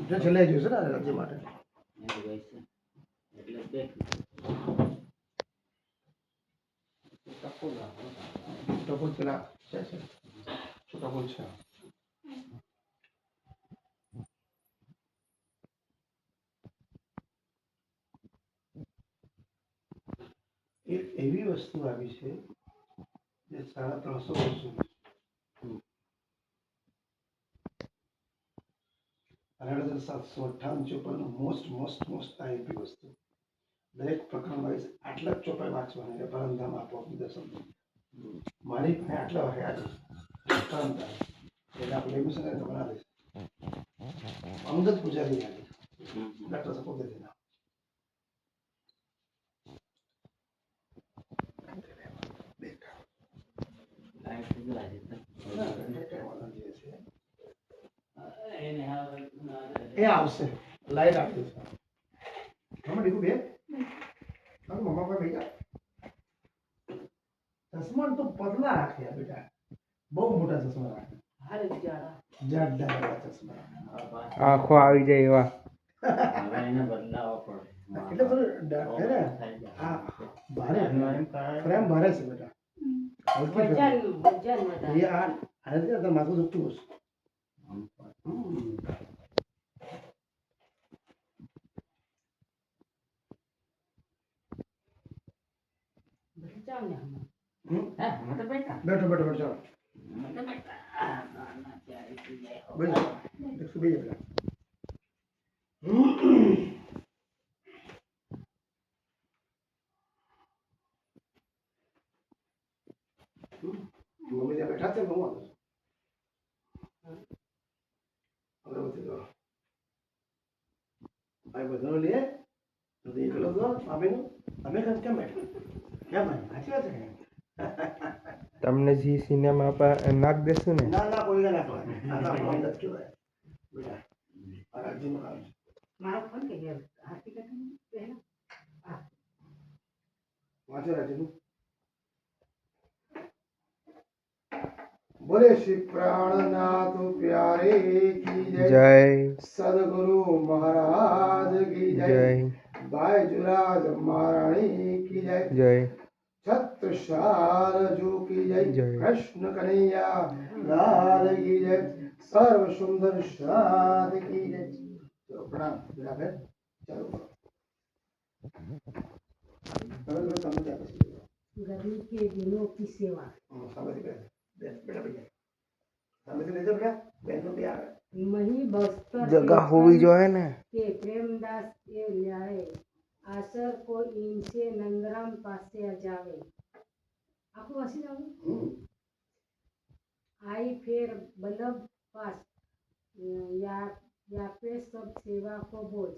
જો છેલ્લે જોશે ને રાજ્ય માટે ટપો પેલા છે છોટા બોલ છે એક એવી વસ્તુ આવી છે જે 350 વર્ષ જૂની છે 758 મોસ્ટ આઈપી વસ્તુ દરેક પ્રકરણ વાઇઝ આટલા જ ચોપાઈ વાંચવાના એટલે પરમધામ આપો દર્શન મારી પાસે આટલા વાગ્યા છે પરમધામ એટલે આપણે એડમિશન કરીને બનાવીશ અંગત પૂજારી લાગે ડૉક્ટર સપોર્ટ નથી ના એ આવશે લાઈટ આપી છે મમ્મા દીકુ બે મમ્મા કોઈ ભૈયા ચશ્મા તો પતલા રાખ્યા બેટા બહુ મોટા ચશ્મા રાખ્યા જાડા ચશ્મા આંખો આવી જાય એવા એટલે થોડું હા ભારે ફ્રેમ ભારે છે બેટા એ આ માથું દુખતું હશે बैठो बैठो बैठो चलो बैठो देख सुबह ये बेटा मम्मी ने बैठा थे मम्मा अगरबत्ती दो भाई बदलो लिए तो देख लो तो अबे नो अबे क्या बैठो क्या भाई अच्छी बात है તમને જી સિનેમા પર નાખ દેશું ને ના ના કોઈ ના નાખવા આ તો આપણો અંગત કહેવાય બેટા આ રાજ્યમાં કામ છે મારો ફોન કે ગયા હાથી કટન પહેલા વાંચો રાજ્યનું बोले श्री प्राणनाथ प्यारे की जय सदगुरु महाराज की जय जय बायजुराज महारानी की जय जय छत्रसाल जो की जय जय। कृष्ण कन्हैया लाल की जय सर्व सुंदर साध की जय चलो प्रणाम बराबर चलो गर्मी के दिनों की सेवा बेटा भैया सामने से ले जा बेटा बहन को भी आ मही बस्तर जगह होवी जो है ना के प्रेमदास के ल्याए आसर को इनसे नंदराम पासे आ जावे आपको वासी जाऊं आई फिर बल्लभ पास या पे सब सेवा को बोझ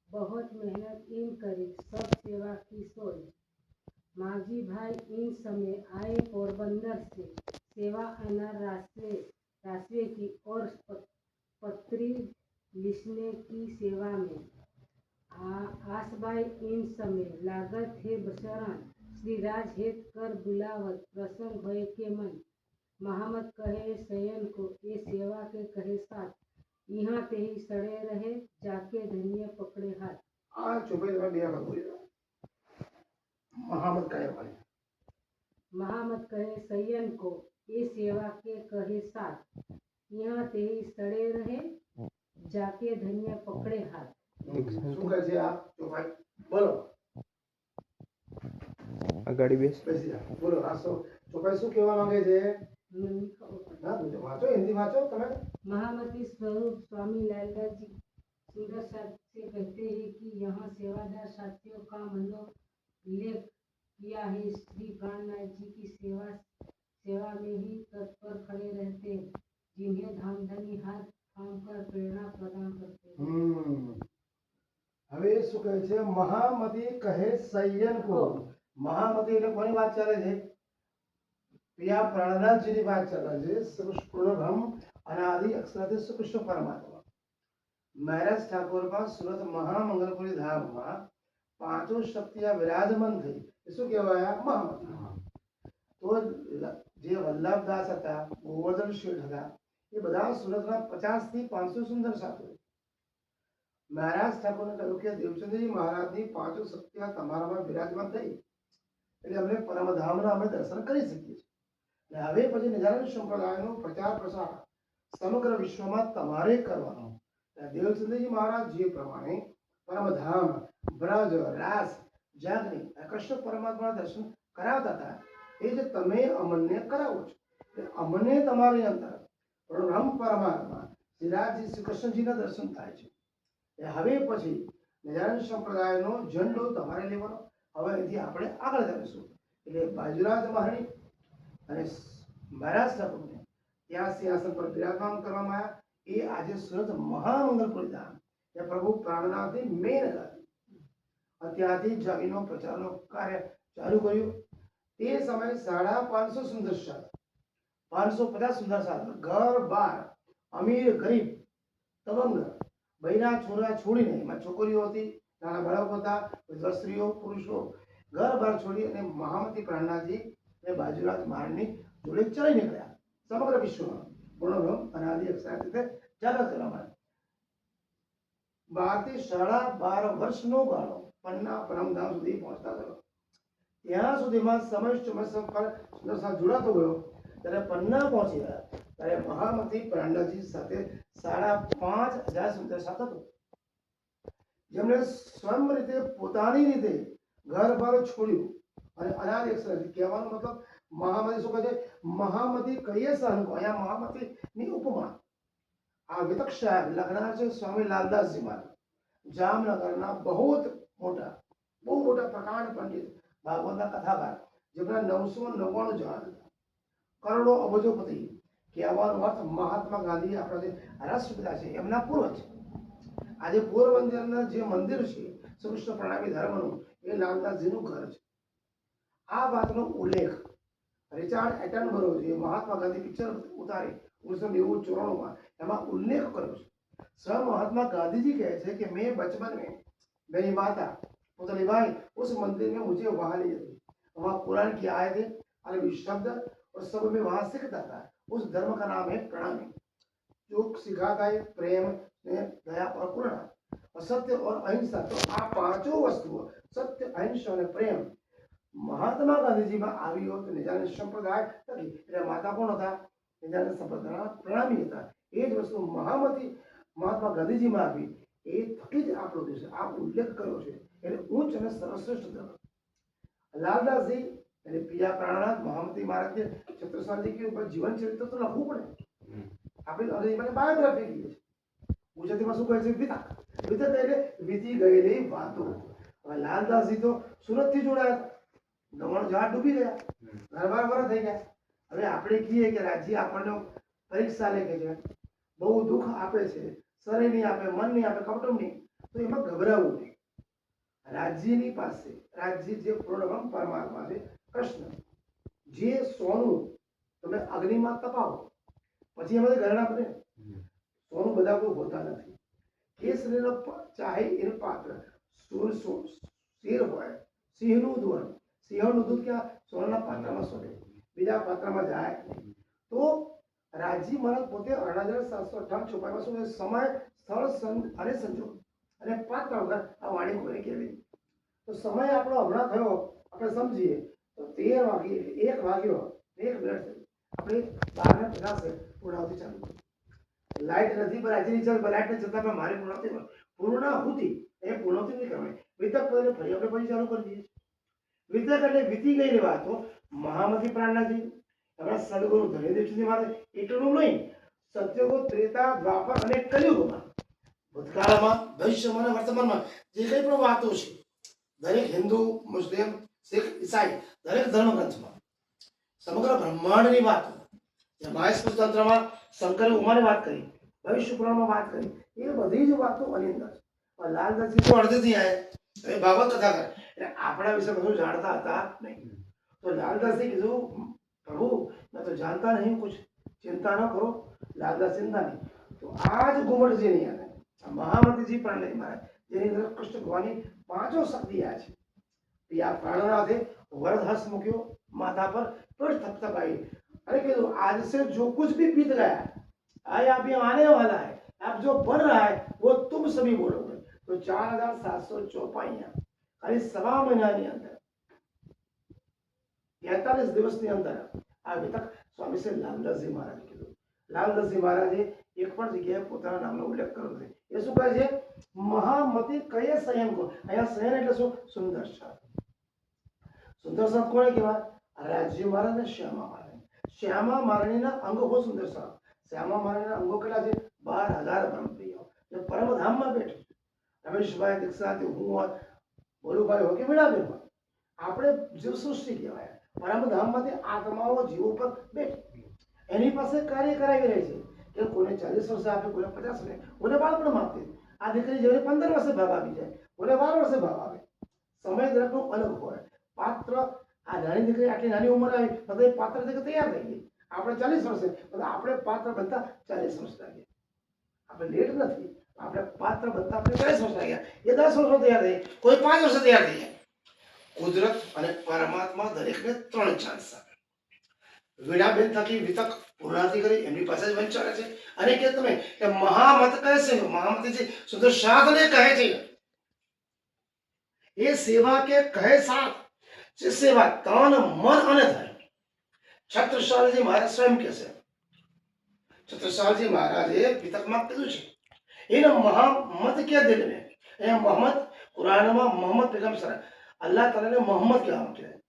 बहुत मेहनत इन करी सब सेवा की सोच माघी भाई इन समय आए पोरबंदर से सेवा अनार रास्ते की और पत्री लिखने की सेवा में आसबाई इन समय लागत है बसरण श्री राज हेत कर बुलावत प्रसंग होए के मन महामत कहे सयन को ये सेवा के कहे साथ यहाँ ते ही सड़े रहे जाके धन्य पकड़े हाथ आ चुपे जरा लिया कर बोलिए महामत कहे भाई महामत कहे सयन को ये सेवा के कहे साथ यहाँ ते ही सड़े रहे जाके धन्य पकड़े हाथ શું કહે છે આ ચોપાઈ બોલો અગાડી બેસ બેસી જા બોલો આ ચોપાઈ શું કહેવા માંગે છે ના તમે વાંચો હિન્દી વાંચો તમે महामती स्वरूप स्वामी लालदास जी सुंदर साथ से कहते हैं कि यहाँ सेवादार साथियों का मनोल्लेख किया है श्री प्राणनाथ जी की सेवा में ही तत्पर खड़े रहते हैं जिन्हें धामधनी हाथ थाम कर प्रेरणा प्रदान करते हैं હવે શું કહે છે મહામતી કહે સૈયન को મહામતી એટલે કોની વાત ચાલે છે પ્રિયા પ્રાણનાથજીની વાત ચાલે છે પૂર્ણ બ્રહ્મ અનાદિ અક્ષરાદિ શ્રીકૃષ્ણ પરમાત્મા મહારાજ ઠાકોરમાં સુરત મહામંગલપુરી ધામમાં પાંચો શક્તિયા વિરાજમાન થઈ એ શું કહેવાય મહામતી તો જે વલ્લભદાસ હતા ગોવર્ધન શેઠ હતા એ બધા સુરતના 50 થી 500 સુંદર સાધુ. મહારાજ ઠાકોરને કહ્યું કે દેવચંદ્રજી મહારાજની પાંચો શક્તિઓ તમારામાં વિરાજમાન થઈ એટલે અમને પરમધામના અમે દર્શન કરી શકીએ છીએ. અને હવે પછી નિજાનંદ સંપ્રદાયનો પ્રચાર પ્રસાર સમગ્ર વિશ્વમાં તમારે કરવાનો. દેવચંદ્રજી મહારાજ જે પ્રમાણે પરમધામ, બ્રજ, રાસ, જાગની કૃષ્ણ પરમાત્માના દર્શન કરાવતા હતા એ જ તમે અમને કરાવો છો. એટલે અમને તમારી અંદર પરમ પરમાત્મા શ્રીરાજજી શ્રી કૃષ્ણજીના દર્શન થાય છે. હવે પછી નિજાનંદ સંપ્રદાયનો ઝંડો તમારે લેવાનો. હવે અહીંથી આપણે આગળ જઈશું. એટલે બાજુરાજ મહારાણી અને મહારાજ ઠાકોરને ત્યાં સિંહાસન પર બિરાજમાન કરવામાં આવ્યા. એ આજે સુરત મહામંગલપુરી ધામ ત્યાં પ્રભુ પ્રાણનાથની મેન હતા. ત્યાંથી જાગીનો પ્રચારનો કાર્ય ચાલુ કર્યું. તે સમયે 550 સુંદર સાધુ, 550 સુંદર સાધુ, ઘર બાર, અમીર ગરીબ, તવંગ, બૈરા છોરા છોડીને, એમાં છોકરીઓ હતી, નાના બાળકો હતા, વિધવા સ્ત્રીઓ, પુરુષો, ઘર બાર છોડી અને મહામતી પ્રાણનાથજી અને બાજુરાજ મહારાજની જોડે ચડી નીકળ્યા. સમગ્ર વિશ્વમાં પૂર્ણબ્રહ્મ અનાદિ અક્ષર રીતે જાગૃત કરવામાં આવ્યા. 12 થી 12.5 વર્ષનો ગાળો પન્ના પરમધામ સુધી પહોંચતા થયો. ત્યાં સુધીમાં સમય પર સુંદરસાદ જોડાતો ગયો. ત્યારે પન્ના પહોંચી ગયા ત્યારે મહામતી પ્રાણનાથજી સાથે 5,500 સુંદરસાદ હતો, જેમણે સ્વયં રીતે પોતાની રીતે ઘર બાર છોડ્યું અને અનાદિ અક્ષર કહેવાનો મતલબ મહામતી શું કહે છે? મહામતી કહીએ સહન કો. અહીંયા મહામતી ની ઉપમા આ વિતક સાહેબ લખનાર છે સ્વામી લાલદાસજી મહારાજ, જામનગરના બહુ મોટા પ્રકાંડ પંડિત, ભાગવતના કથાકાર, જેમના 999 જહાજ હતા, કરોડો અબજોપતિ. કહેવાનો અર્થ મહાત્મા ગાંધી આપણા જે રાષ્ટ્રપિતા છે એમના પૂર્વજ. આજે પોરબંદરના જે મંદિર છે શ્રી કૃષ્ણ પ્રણામી ધર્મનું, એ લાલદાસજીનું ઘર છે. આ વાતનો ઉલ્લેખ રિચાર્ડ એટનબરો જે મહાત્મા ગાંધી પિક્ચર ઉતારી 1994 એમાં ઉલ્લેખ કર્યો છે. स्वयं महात्मा गांधी जी कहते हैं कि मैं बचपन में मेरी माता पुतली भाई उस मंदिर में मुझे वहां ले जाती, वहां कुरान की आयतें अरबी शब्द और सब में वहां सीखता था. उस धर्म का नाम है प्रणामी, जो सिखाता है प्रेम, स्नेह, दया और करुणा और सत्य और अहिंसा. तो आप पांचों वस्तुओं सत्य, अहिंसा और प्रेम महात्मा गांधी जी में આવી હોય તો નિજાનંદ સંપ્રદાય નથી. એટલે માતા કોણ હતા? નિજાનંદ સંપ્રદાયના પ્રણામી હતા. એ જ વસ્તુ મહામતી મહાત્મા ગાંધીજીમાં આવી. એ થકી જ આપણો દેશ આ ઉલ્લેખ કર્યો છે. એટલે ઉચ્ચ અને સર્વશ્રેષ્ઠ ધર્મ. લાલદાસજી એટલે પિયા પ્રાણનાથ મહામતી મહારાજને છત્રસાલજી કે ઉપર જીવન ચરિત્ર તો લખવું પડે. આપણે અંગ્રેજીમાં બાયોગ્રાફી કહીએ છીએ, ગુજરાતીમાં શું કહે છે? વિતક. વિતક એટલે વીતી ગયેલી વાતો. હવે લાલદાસજી તો સુરતથી જોડાયા હતા, દમણ જહાજ ડૂબી ગયા, ઘર બાર થઈ ગયા. હવે આપણે કહીએ કે રાજ્ય આપણને પરીક્ષા લેખે છે, બહુ દુઃખ આપે છે, શરીર નહીં આપે, મન નહીં આપે, કુટુંબ નહીં, તો એમાં ગભરાવું નહીં. રાજ્યની પાસે રાજ્ય જે પૂર્ણબ્રહ્મ પરમાત્મા છે કૃષ્ણ, જે સોનું તમે અગ્નિમાં તપાવો પછી એમાંથી ઘરેણા બને. સોનું બધા કોઈ હોતા નથી. કેસરીનો ચાહે એનું પાત્ર શેર હોય, સિંહનું દૂધ, સિંહણનું દૂધ ક્યાં? સોનાના પાત્રમાં સોને, બીજા પાત્રમાં જાય નહીં. તો રાજી મહારાજ પોતે 1858 ચોપાઈમાં શું સમય, સ્થળ અને સંજોગ અને પાત્ર વગર આ વાણી કોઈને કહેવી. તો સમય આપણો હમણાં થયો આપણે સમજીએ તો 13 વાગે 1 વાગ્યો 1 મિનિટ આપણે 12:50 પૂર્ણાવતી ચાલુ. લાઈટ નથી પણ આજની ચાલ લાઈટ ને છતાં પણ મારી પૂર્ણાહુતિ એ પૂર્ણાવતી નહીં કરવાની. વિતક કરીને ફરી આપણે પછી ચાલુ કરી દઈએ. વિતક એટલે વીતી ગયેલી વાતો. મહામતી પ્રાણનાથજી આપણા સદગુરુ ધણીદેવજી મહારાજ એટલું નહીં, સત્યગો, ત્રેતા, દ્વાપર અને કલિયુગમાં ભૂતકાળમાં, ભવિષ્યમાં અને વર્તમાનમાં જે કંઈ પણ વાતો છે દરેક હિન્દુ, મુસ્લિમ, શીખ, ઈસાઈ દરેક ધર્મગ્રંથમાં સમગ્ર બ્રહ્માંડની વાતો, મહાસ્પૃત તંત્રમાં શંકરે ઉમાની વાત કરી, ભવિષ્ય પુરાણમાં વાત કરી, એ બધી જ વાતો આની અંદર છે. લાલદાસજી તો અડધેથી આવ્યા, ભાગવત કથા કરે એટલે આપણા વિશે બધું જાણતા હતા નહીં. તો લાલદાસજી કીધું પ્રભુ मैं तो जानता नहीं कुछ, चिंता न करो. लालदास चिंता नहीं. तो आज घुमट जी नहीं आने महामती जी प्राण नहीं मारे જેની અંદર કૃષ્ણ ભગવાનની 5 શક્તિ આ છે. પિયા પ્રાણનાથે વરદ હસ્ત મૂક્યો માથા પર, પીઠ થપથપાઈ, अरे कीधु आज से जो कुछ भी बीत गया है या अभी आने वाला है, अब जो बन रहा है वो तुम सभी बोलोगे। तो 4700 ચોપાઈયા ખાલી સવા મહિનાની અંદર 43 દિવસની અંદર આ વિતક સ્વામી શ્રી લાલદાસજી મહારાજે કીધું। લાલદાસજી મહારાજે એક પણ જગ્યાએ પોતાના નામનો ઉલ્લેખ કર્યો છે। એ શું કહે છે? મહામતી કયે સંયમ કો। અહીંયા સંયમ એટલે શું? સુંદર સાથ। સુંદર સાથ કોને કહેવાય? રાજ્ય મહારાજ ને શ્યામા મહારાજ। શ્યામા મહારાણીના અંગો બહુ સુંદર સાથ। શ્યામા મહારાણીના અંગો કેટલા છે? 12,000 બ્રહ્મપ્રિયો જે પરમધામમાં બેઠે છે। રમેશભાઈ દીક્ષાથી હું હોય, ભોલુભાઈ હોય કે વીણાબેન હોય, આપણે જીવ સૃષ્ટિ કહેવાય। પરમધામમાંથી આત્માઓ જીવો પર બેઠે, એની પાસે કાર્ય કરાવી રહી છે કે કોઈને 40 વર્ષે આપે, કોઈને 50 વર્ષે, કોઈને બાળપણમાં આપે। આ દીકરી જેને 15 વર્ષે ભાવ આવી જાય, કોઈને 12 વર્ષે ભાવ આવે। સમય દરેકનો અલગ હોય। પાત્ર આ નાની દીકરી આટલી નાની ઉંમર આવી તો એ પાત્ર તરીકે તૈયાર થઈ ગઈ। આપણે 40 વર્ષે, તો આપણે પાત્ર બનતા 40 વર્ષ લાગ્યા। આપણે લેટ નથી, આપણે પાત્ર બનતા આપણે 40 વર્ષ લાગ્યા। એ 10 વર્ષમાં તૈયાર થઈ, કોઈ 5 વર્ષે તૈયાર થઈ જાય। કુદરત અને પરમાત્મા દરેકને 3 ચાન્સ આપે। વીણાબેન થકી વિતક પૂર્ણાથી કરી એમની પાસે જ વંચાડે છે અને કે તમે કે મહામત કહે છે, મહામતી છે સુંદર સાધને કહે છે એ સેવા કે કહે સાથ, જે સેવા તન મન અને ધન। છત્રસાલજી મહારાજ સ્વયં કહે છે, છત્રસાલજી મહારાજે વિતકમાં કીધું છે એનો મહામત કે દિલ में। અહીંયા મોહમ્મદ કુરાનમાં મોહમ્મદ પેગમ્બર અલ્લાહ તાલાને મોહમ્મદ કહેવામાં આવે।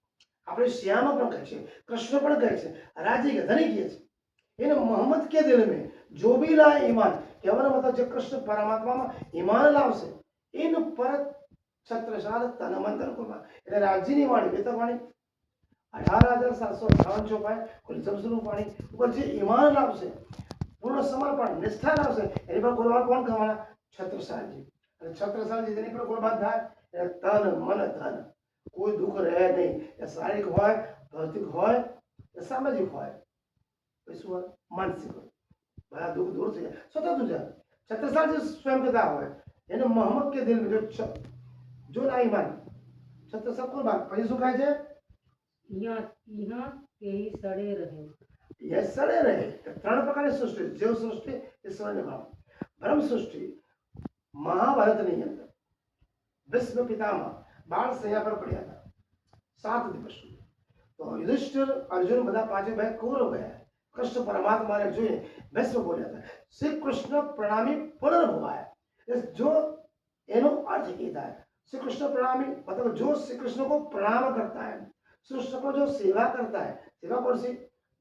આપણે શ્યામ પણ કહે છે, કૃષ્ણ પણ કહે છે, રાજી કે ધની કહે છે। એને મોહમ્મદ કે દિલ में जो भी लाए ईमान, કહેવાનો મતલબ જે કૃષ્ણ પરમાત્મામાં ઈમાન લાવશે એનું પરત છત્રસાલ તન મન ધન કુરબાન। એટલે રાજ્યની વાણી વેતવાણી 18,758 ચોપાઈ કુલ જમસનું પાણી ઉપર જે ઈમાન લાવશે, પૂર્ણ સમર્પણ નિષ્ઠા લાવશે, એની પર કુરબાન કોણ કરવાના? છત્રસાલજી। અને છત્રસાલજી જેની પર કુરબાન થાય એટલે તન મન ધન, કોઈ દુઃખ રહે નહીં। એ શારીરિક હોય, ભૌતિક હોય, એ સામાજિક હોય, શું હોય? માનસિક હોય, બધા દુઃખ દૂર થઈ જાય, સતત જાય। છત્રસાલજી સ્વયં કહેતા હોય એને મોહમ્મદ કે દિલ में जो ना ईमान છત્રસાલ કુરબાન। પછી શું કહે છે? यहाँ यहाँ के ही सड़े रहे। ये सड़े रहे। 3 પ્રકારની સૃષ્ટિ, જીવ સૃષ્ટિ, ઈશ્વરને ભાવ। બ્રહ્મ સૃષ્ટિ મહાભારતની અંદર ભીષ્મ પિતામહ બાળ સૈયા પર પડ્યા હતા 7 દિવસ સુધી। તો યુધિષ્ઠિર અર્જુન બધા પાંચે ભાઈ કૌરવ ગયા। કૃષ્ણ પરમાત્માને જોઈને ભીષ્મ બોલ્યા હતા શ્રી કૃષ્ણ પ્રણામી પુનર્ભવાય। जो એનો अर्थ ये था श्री कृष्ण प्रणामी मतलब जो श्री कृष्ण को प्रणाम करता है, श्री कृष्ण को जो सेवा करता है, सेवा कौन सी?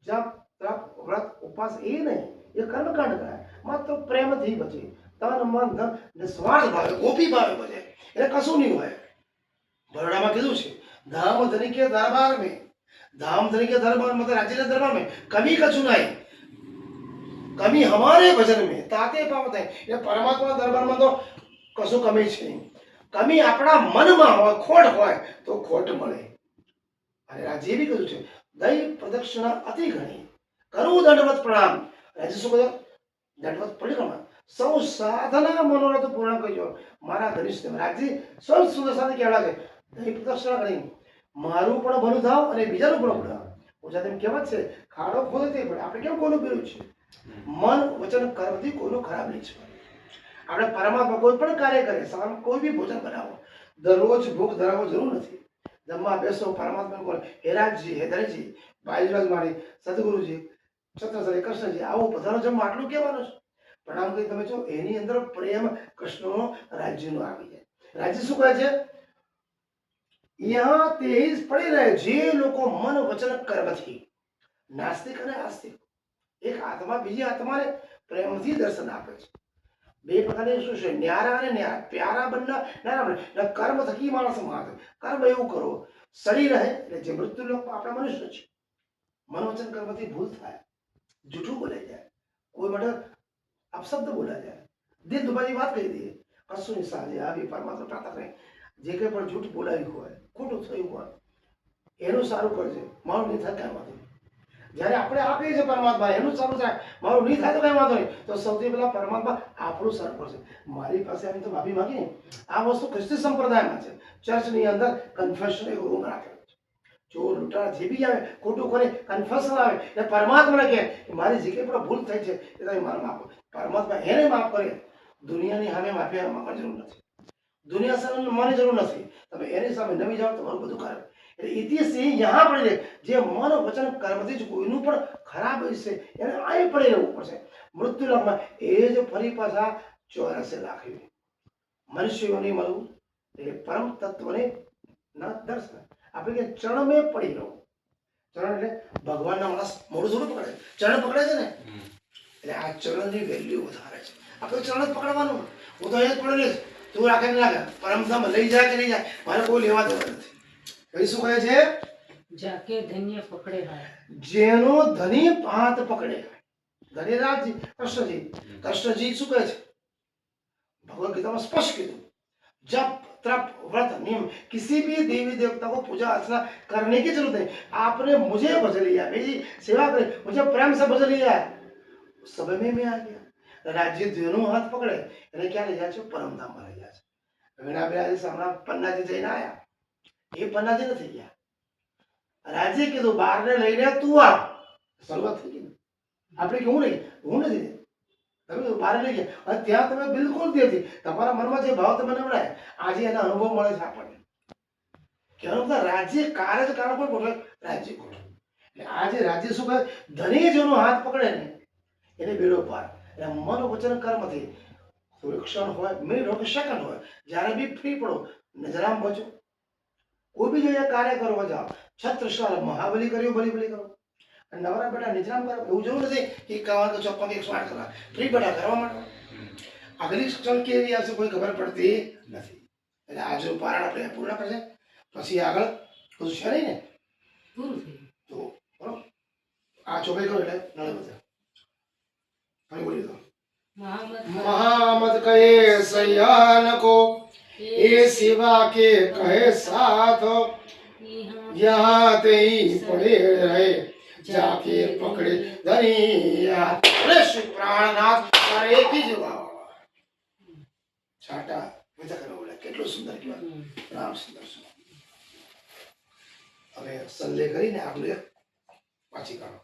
जप तप व्रत उपवास ये नहीं, ये कर्मकांड का है। मात्र प्रेम थी बचे, तन मन धन निस्वार्थ भावे गोपी भावे बचे, એટલે કશું નહીં હોય। બરોડામાં કીધું છે ધામ ધનિકે દરબાર में, धाम धनिके दरबार मतलब राज्य दरबार में कमी कछु नहीं, कमी हमारे भजन में ताते पावत है। ये परमात्मा दरबार में तो कशु कमी છે નહીં, કમી આપણા મનમાં હોય, ખોટ હોય તો ખોટ મળે। અને રાજ્ય બી કહ્યું છે દૈવ પ્રદક્ષિણા અતિ ઘણી, કરું દંડવત પ્રણામ। રાજ્ય શું કહ્યું? દંડવત પરિક્રમા, સૌ સાધના મનોરથ પૂર્ણ કરજો મારા ધનિષ્ઠ। રાજ્ય સૌ સુંદર સાથે કહેવાય છે દૈવ પ્રદક્ષિણા કરી મારું પણ ભલું થાવ અને બીજાનું પણ ભલું થાવ। ગુજરાતીમાં કહેવત છે ખાડો ખોદે તે પડે। આપણે કેમ કોનું પીરું છે? મન વચન કર્મથી કોઈનું ખરાબ નહીં છે। આપણે પરમાત્મા કોઈ પણ કાર્ય કરે, સવારમાં કોઈ બી ભોજન બનાવો, દરરોજ ભૂખ ધરાવવો જરૂર નથી। જમવા બેસો, પરમાત્મા બોલે હેરાજજી, હેદરજી, ભાઈરાજ મારી, સદગુરુજી, છત્રસાલ કૃષ્ણજી આવો પધારો જમવા, આટલું કહેવાનું છે। પ્રણામ કરી તમે જો એની અંદર પ્રેમ કૃષ્ણનો રાજ્યનો આવી જાય। રાજ્ય શું કહે છે? यहाँ तेज पड़े रहे જે લોકો મન વચન કર્મથી, નાસ્તિક અને આસ્તિક, એક આત્મા બીજી આત્માને પ્રેમથી દર્શન આપે છે। બે પ્રકારની શું છે? ન્યારા અને ન્યારા, પ્યારા બનના ન્યારા બને। કર્મ થકી માણસ માથે કર્મ એવું કરો સડી રહે એટલે જે મૃત્યુ લોક આપણા મનુષ્ય છે। મનોવચન કર્મથી ભૂલ થાય, જૂઠું બોલાઈ જાય, કોઈ માટે અપશબ્દ બોલાઈ જાય, દિલ દુભાની વાત કહી દઈએ, કશું નહીં સાજે આવી પરમાત્મા પ્રાર્થના કરે। જે કંઈ પણ જૂઠ બોલાયું હોય, ખોટું થયું હોય એનું સારું કરજે, મારું નહીં થાય કાંઈ વાંધો નહીં। જ્યારે આપણે આપીએ છીએ પરમાત્મા એનું સારું થાય, મારું નહીં થાય તો કંઈ વાંધો નહીં। તો સૌથી પહેલા પરમાત્મા આપણું સારું કરશે। મારી પાસે આવી તો માફી માગી। આ વસ્તુ ખ્રિસ્તી સંપ્રદાયમાં છે। ચર્ચની અંદર કન્ફેશન એક રૂમ રાખેલો છે, ચોર લૂંટારા જે બી આવે ખોટું કરે કન્ફેશન આવે એટલે પરમાત્માને કહે કે મારી જે કંઈ પણ ભૂલ થઈ છે એ તમે મારે માફ કરો. પરમાત્મા એને માફ કરે. દુનિયાની સામે માફી માંગવાની જરૂર નથી. દુનિયા સામે માની જરૂર નથી. તમે એની સામે નમી જાઓ તમારું બધું કરે. એટલે ઇતિહાસ યહાં પડી રહે. જે મન વચન કર્મથી જ કોઈનું પણ ખરાબ હશે એને અહીં પડી રહેવું પડશે. મૃત્યુલોકમાં એ જ ફરી પાછા 84 લાખ મનુષ્યોને મળવું એટલે પરમ તત્વને ના દર્શન. આપણે કે ચરણ મેં પડી રહું. ચરણ એટલે ભગવાનના માણસ મોડું થોડું પકડે, ચરણ પકડે છે ને એટલે આ ચરણની વેલ્યુ વધારે છે. આપણે ચરણ જ પકડવાનું. હું તો અહીંયા જ પડેલી તું રાખે ને રાખે પરમધામ લઈ જાય કે નહીં જાય મારે કોઈ લેવા દેવા નથી. કઈ શું કહે છે? जाके धन्य पकड़े हाथ. જેનો ધની હાથ પકડે. ધનીરાજજી કૃષ્ણજી. કૃષ્ણજી શું કહે છે? भगवत गीता में स्पष्ट कीधु जब तप व्रत नियम किसी भी देवी देवता को पूजा अर्चना करने की जरूरत नहीं. आपने मुझे भज लिया, मेरी सेवा करी, मुझे प्रेम से भज लिया, समय में मैं आ गया. राज्य दोनों हाथ पकड़े એને ક્યાં લઈ જાય છે? પરમધામમાં લઈ જાય છે. વીણાબેન હમણાં પન્નાજી જઈને આવ્યા. એ પન્નાજી નથી ગયા. રાજે કીધું બારને લઈને તું આવ. શરૂઆત થઈ ગઈ. આપણે કે હું નહીં, હું નથી. તમે બહાર લઈ ગયા અને ત્યાં તમે બિલકુલ નથી. તમારા મનમાં જે ભાવ તમે નવડાય આજે એના અનુભવ મળે છે આપણને. કહેવાનું મતલબ રાજ્ય કાર્ય જ કારણ કોઈ બોલે રાજ્ય ખોટું. એટલે આજે રાજ્ય શું કહે? ધની જેનો હાથ પકડે ને એને બેડો પાર. એટલે મન વચન કર્મથી થોડી ક્ષણ હોય, મિનિટ હોય કે સેકન્ડ હોય, જ્યારે બી ફ્રી પડો નજરામ બચો. કોઈ બી જગ્યાએ કાર્ય કરવા જાઓ. છત્રશાલ મહાબલી કર્યો બલી બલી કરો. નવરા બેટા નિજરામ કરો એવું જરૂર નથી કે 51 કે 54 કે 108 કલાક ફ્રી બેટા કરવા માટે. આગલી ક્ષણ કેવી આવશે કોઈ ખબર પડતી નથી. એટલે આજનું પારણ આપણે પૂર્ણ કરશે પછી આગળ કશું છે નહીં ને પૂરું થયું. તો બરોબર આ ચોપાઈ કરો એટલે નળ બધા ફરી બોલી દો. મહામત કહે સયાન કો એ સિવા કે કહે સાથ યહાં તે પડે રહે जाके पकड़े धनिया. अरे श्री प्राणनाथ तारे एक ही जवाब छाटा મજા કરો બોલે કેટલું સુંદર કહેવાય. રામ સુંદર સુંદર. હવે સલ્લે કરીને આગળ પાછી કાઢો.